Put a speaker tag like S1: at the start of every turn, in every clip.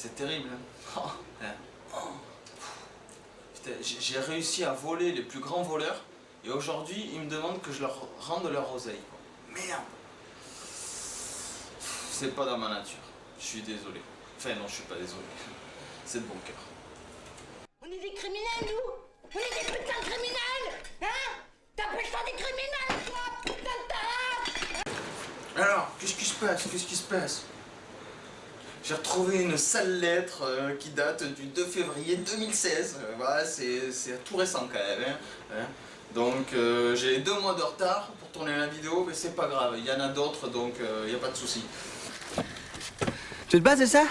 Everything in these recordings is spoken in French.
S1: c'est terrible. Hein. Putain, j'ai réussi à voler les plus grands voleurs et aujourd'hui ils me demandent que je leur rende leur oseille. Merde. C'est pas dans ma nature. Je suis désolé. Enfin non, je suis pas désolé. C'est de bon cœur.
S2: On est des criminels, nous! On est des putains de criminels! Hein? T'appelles ça des criminels, toi, putain de tarade!
S1: Alors, qu'est-ce qui se passe? Qu'est-ce qui se passe? J'ai retrouvé une sale lettre qui date du 2 février 2016. Voilà, c'est tout récent quand même. Hein. Donc j'ai 2 mois de retard pour tourner la vidéo, mais c'est pas grave. Il y en a d'autres, donc il n'y a pas de souci.
S3: Tu te bats, c'est ça?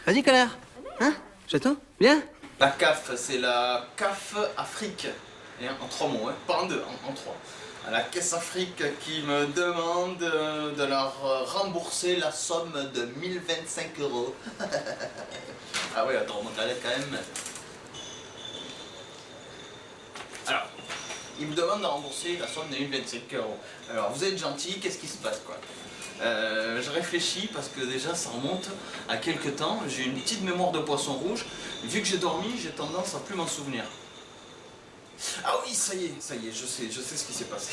S3: Vas-y, connard. Hein? J'attends. Viens.
S1: La CAF, c'est la CAF Afrique. Et en 3 mots, hein. Pas en 2, en 3. La Caisse Afrique qui me demande de leur rembourser la somme de 1025 €. Ah ouais, attends, on remonte quand même. Alors, ils me demandent de rembourser la somme de 1025 €. Alors, vous êtes gentil, qu'est-ce qui se passe quoi? Je réfléchis parce que déjà ça remonte à quelques temps. J'ai une petite mémoire de poisson rouge. Vu que j'ai dormi, j'ai tendance à plus m'en souvenir. Ah oui, ça y est, je sais ce qui s'est passé.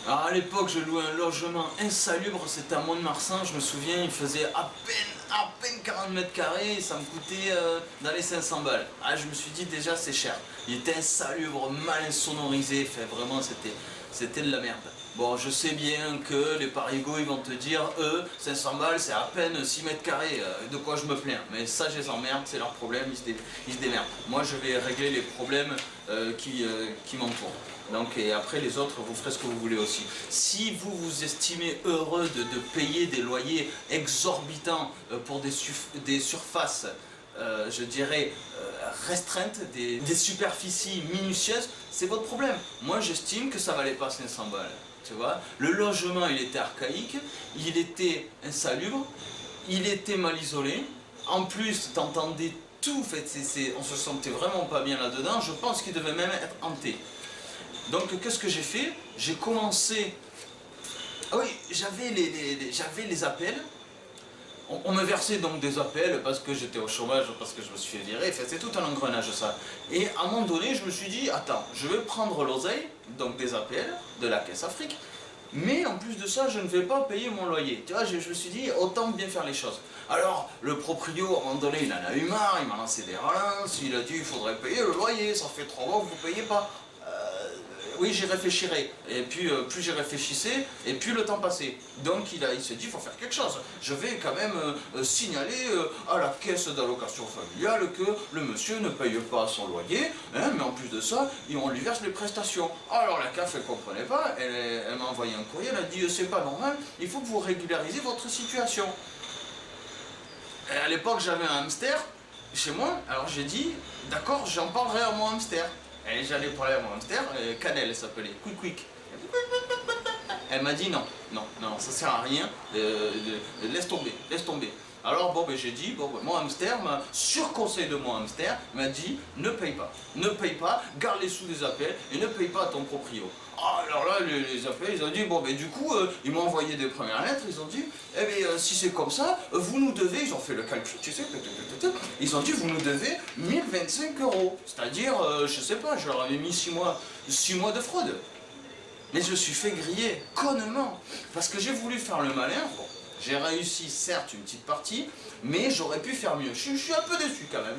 S1: Alors à l'époque, je louais un logement insalubre, c'était à Mont-de-Marsan, je me souviens, il faisait à peine 40 mètres carrés et ça me coûtait dans les 500 balles. Ah, je me suis dit déjà c'est cher. Il était insalubre, mal insonorisé, enfin vraiment c'était de la merde. Bon, je sais bien que les parigots ils vont te dire, eux, 500 balles c'est à peine 6 mètres carrés, de quoi je me plains. Mais ça, je les emmerde, c'est leur problème, ils se démerdent. Moi, je vais régler les problèmes qui m'entourent. Donc, et après, les autres, vous ferez ce que vous voulez aussi. Si vous vous estimez heureux de payer des loyers exorbitants pour des surfaces, je dirais, restreintes, des superficies minutieuses, c'est votre problème. Moi, j'estime que ça valait pas 500 balles. Tu vois, le logement il était archaïque, il était insalubre, il était mal isolé, en plus t'entendais tout, en fait, on se sentait vraiment pas bien là-dedans, je pense qu'il devait même être hanté. Donc qu'est-ce que j'ai fait? J'ai commencé... Ah oui, j'avais les appels, on me versait donc des appels parce que j'étais au chômage, parce que je me suis fait virer, enfin, c'est tout un engrenage ça. Et à un moment donné, je me suis dit, attends, je vais prendre l'oseille, donc des appels de la Caisse Afrique, mais en plus de ça, je ne vais pas payer mon loyer. Tu vois, je me suis dit, autant bien faire les choses. Alors, le proprio, à un moment donné, il en a eu marre, il m'a lancé des relances, il a dit, il faudrait payer le loyer, ça fait 3 mois que vous ne payez pas. Oui, j'y réfléchirai. Et puis, plus j'y réfléchissais, et plus le temps passait. Donc, il s'est dit, il faut faire quelque chose. Je vais quand même signaler à la caisse d'allocation familiale que le monsieur ne paye pas son loyer, hein, mais en plus de ça, on lui verse les prestations. Alors, la CAF, elle ne comprenait pas, elle m'a envoyé un courrier, elle a dit, c'est pas normal, il faut que vous régularisez votre situation. Et à l'époque, j'avais un hamster chez moi, alors j'ai dit, d'accord, j'en parlerai à mon hamster. Et j'allais parler à mon hamster, Canel elle s'appelait, Quick. Elle m'a dit non, ça sert à rien, laisse tomber. Alors bon, ben, j'ai dit, bon, ben, mon hamster, sur conseil de mon hamster, m'a dit ne paye pas, garde les sous des appels et ne paye pas à ton proprio. Alors là, les appels, ils ont dit, bon, ben du coup, ils m'ont envoyé des premières lettres, ils ont dit, eh bien, si c'est comme ça, vous nous devez, ils ont fait le calcul, tu sais, ils ont dit, vous nous devez 1025 €. C'est-à-dire, je sais pas, je leur avais mis 6 mois de fraude. Mais je me suis fait griller, connement, parce que j'ai voulu faire le malin. Bon, j'ai réussi, certes, une petite partie, mais j'aurais pu faire mieux. Je suis un peu déçu quand même,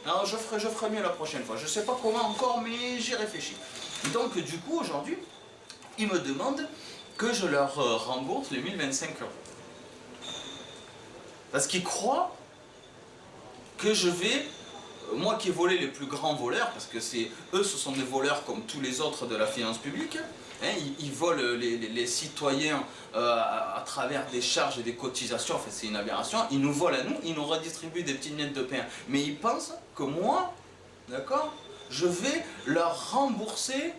S1: Alors je ferai mieux la prochaine fois. Je sais pas comment encore, mais j'y réfléchis. Donc du coup, aujourd'hui, ils me demandent que je leur rembourse les 1025 €. Parce qu'ils croient que je vais... Moi qui ai volé les plus grands voleurs, parce que eux ce sont des voleurs comme tous les autres de la finance publique, hein, ils volent les citoyens à travers des charges et des cotisations, enfin c'est une aberration, ils nous volent à nous, ils nous redistribuent des petites miettes de pain, mais ils pensent que moi, d'accord, je vais leur rembourser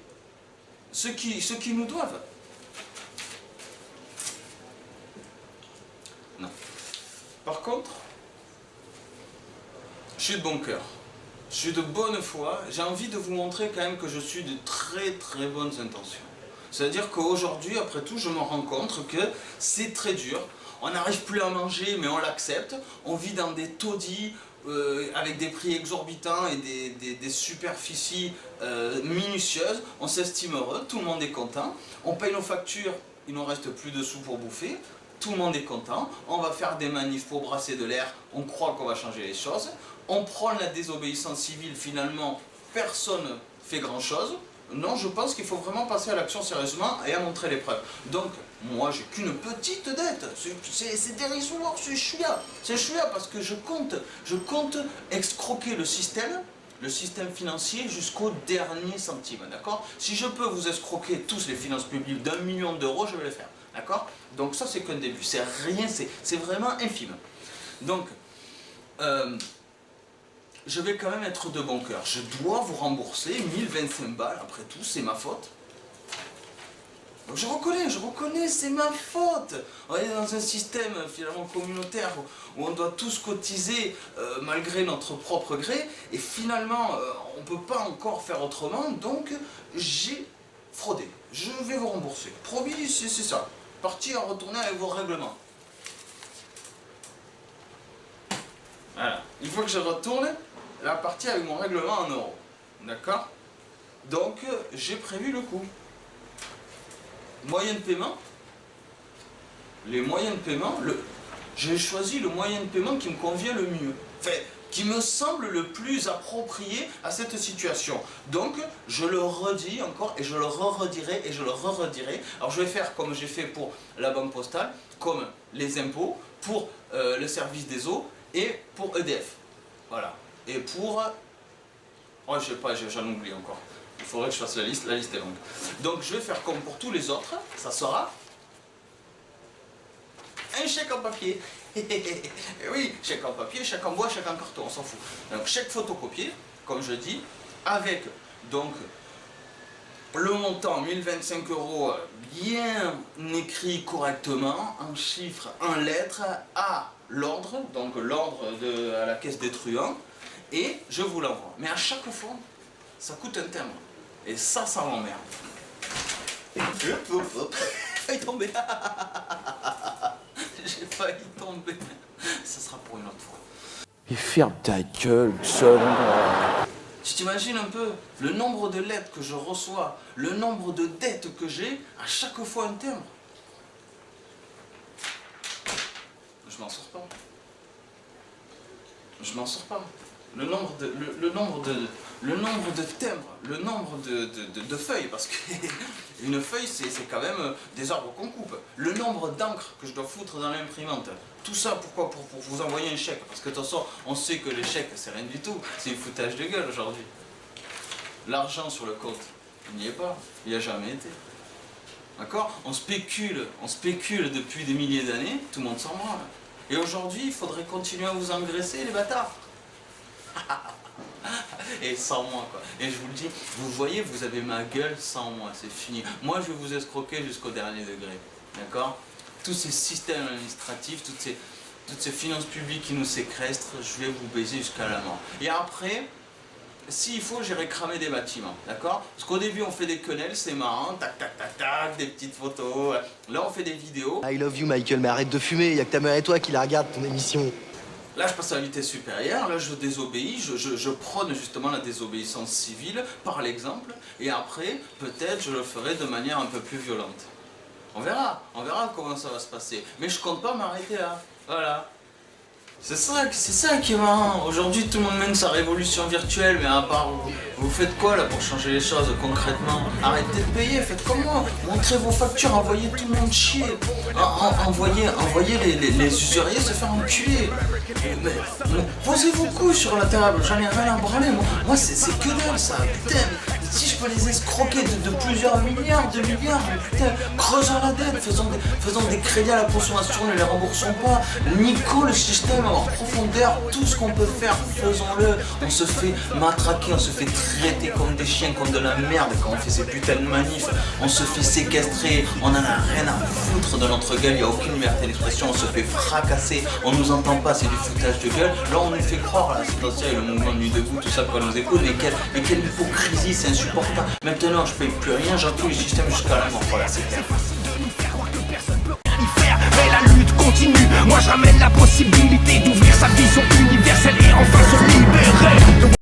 S1: ce qu'ils nous doivent. Non. Par contre, je suis de bon cœur. Je suis de bonne foi, j'ai envie de vous montrer quand même que je suis de très très bonnes intentions. C'est-à-dire qu'aujourd'hui, après tout, je me rends compte que c'est très dur. on n'arrive plus à manger, mais on l'accepte. On vit dans des taudis avec des prix exorbitants et des superficies minutieuses. On s'estime heureux, tout le monde est content. On paye nos factures, il ne nous reste plus de sous pour bouffer. Tout le monde est content. On va faire des manifs pour brasser de l'air. On croit qu'on va changer les choses. On prend la désobéissance civile, finalement, personne ne fait grand-chose. Non, je pense qu'il faut vraiment passer à l'action sérieusement et à montrer les preuves. Donc, moi, j'ai qu'une petite dette. C'est dérisoire, c'est chouïa. C'est chouïa parce que je compte escroquer le système financier jusqu'au dernier centime, d'accord? Si je peux vous escroquer tous les finances publiques d'1 million d'euros, je vais le faire, d'accord? Donc ça, c'est qu'un début, c'est rien, c'est vraiment infime. Donc, je vais quand même être de bon cœur. Je dois vous rembourser 1025 balles, après tout, c'est ma faute. Donc je reconnais, c'est ma faute. On est dans un système finalement communautaire où on doit tous cotiser malgré notre propre gré. Et finalement, on ne peut pas encore faire autrement, donc j'ai fraudé. Je vais vous rembourser. Promis, c'est ça. Partir, retourner avec vos règlements. Voilà. Il faut que je retourne la partie avec mon règlement en euros. D'accord? Donc, j'ai prévu le coup. Moyen de paiement. Les moyens de paiement, j'ai choisi le moyen de paiement qui me convient le mieux. Enfin, qui me semble le plus approprié à cette situation. Donc, je le redis encore, et je le redirai, et je le redirai. Alors, je vais faire comme j'ai fait pour la banque postale, comme les impôts, pour le service des eaux, et pour EDF. Voilà. Et pour... Oh, je sais pas, j'en oublie encore. Il faudrait que je fasse la liste est longue. Donc, je vais faire comme pour tous les autres, ça sera... un chèque en papier. Oui, chèque en papier, chèque en bois, chèque en carton, on s'en fout. Donc chèque photocopié, comme je dis, avec donc le montant 1025 € bien écrit correctement, en chiffres, en lettres, à l'ordre, donc l'ordre à la caisse des truands, et je vous l'envoie. Mais à chaque fois, ça coûte un timbre. Et ça m'emmerde. Il est tombé. J'ai failli tomber. Ça sera pour une autre fois.
S4: Mais ferme ta gueule, seul.
S1: Tu t'imagines un peu le nombre de lettres que je reçois, le nombre de dettes que j'ai, à chaque fois un timbre. Je m'en sors pas. Je m'en sors pas. Le nombre de timbres, le nombre de feuilles, parce qu'une feuille c'est quand même des arbres qu'on coupe. Le nombre d'encre que je dois foutre dans l'imprimante. Tout ça pourquoi? Pour vous envoyer un chèque. Parce que de toute façon, on sait que les chèques c'est rien du tout. C'est un foutage de gueule aujourd'hui. L'argent sur le compte, il n'y est pas. Il n'y a jamais été. D'accord? On spécule depuis des milliers d'années, tout le monde s'en branle. Et aujourd'hui, il faudrait continuer à vous engraisser les bâtards. Et sans moi quoi. Et je vous le dis, vous voyez, vous avez ma gueule sans moi, c'est fini. Moi je vais vous escroquer jusqu'au dernier degré. D'accord? Tous ces systèmes administratifs, toutes ces finances publiques qui nous séquestrent, je vais vous baiser jusqu'à la mort. Et après, s'il faut, j'irai cramer des bâtiments. D'accord? Parce qu'au début on fait des quenelles, c'est marrant, tac tac tac tac, des petites photos. Là on fait des vidéos.
S3: I love you Michael, mais arrête de fumer, y a que ta mère et toi qui la regardent ton émission.
S1: Là, je passe à la vitesse supérieure, là, je désobéis, je prône justement la désobéissance civile par l'exemple, et après, peut-être, je le ferai de manière un peu plus violente. On verra comment ça va se passer. Mais je compte pas m'arrêter là, voilà. C'est ça qui est marrant. Aujourd'hui, tout le monde mène sa révolution virtuelle, mais à part vous faites quoi là pour changer les choses concrètement? Arrêtez de payer, faites comme moi. Montrez vos factures, envoyez tout le monde chier. Envoyez les usuriers se faire enculer. Mais posez vos couilles sur la table, j'en ai rien à branler. Moi c'est que dalle ça, putain. Si je peux les escroquer de plusieurs milliards, putain, creusons la dette, faisons des crédits à la consommation, ne les remboursons pas, niquons le système en profondeur, tout ce qu'on peut faire, faisons-le. On se fait matraquer, on se fait traiter comme des chiens, comme de la merde quand on fait ces putains de manifs, on se fait séquestrer, on en a rien à foutre de notre gueule, il n'y a aucune liberté d'expression, on se fait fracasser, on nous entend pas, c'est du foutage de gueule. Là on nous fait croire, là, c'est aussi le mouvement de Nuit debout, tout ça, qu'on nous écoute, mais quelle hypocrisie, c'est insupportable. Maintenant je paye plus rien, j'entoure le système jusqu'à la mort, voilà c'est clair.
S5: Mais la lutte continue. Moi je ramène la possibilité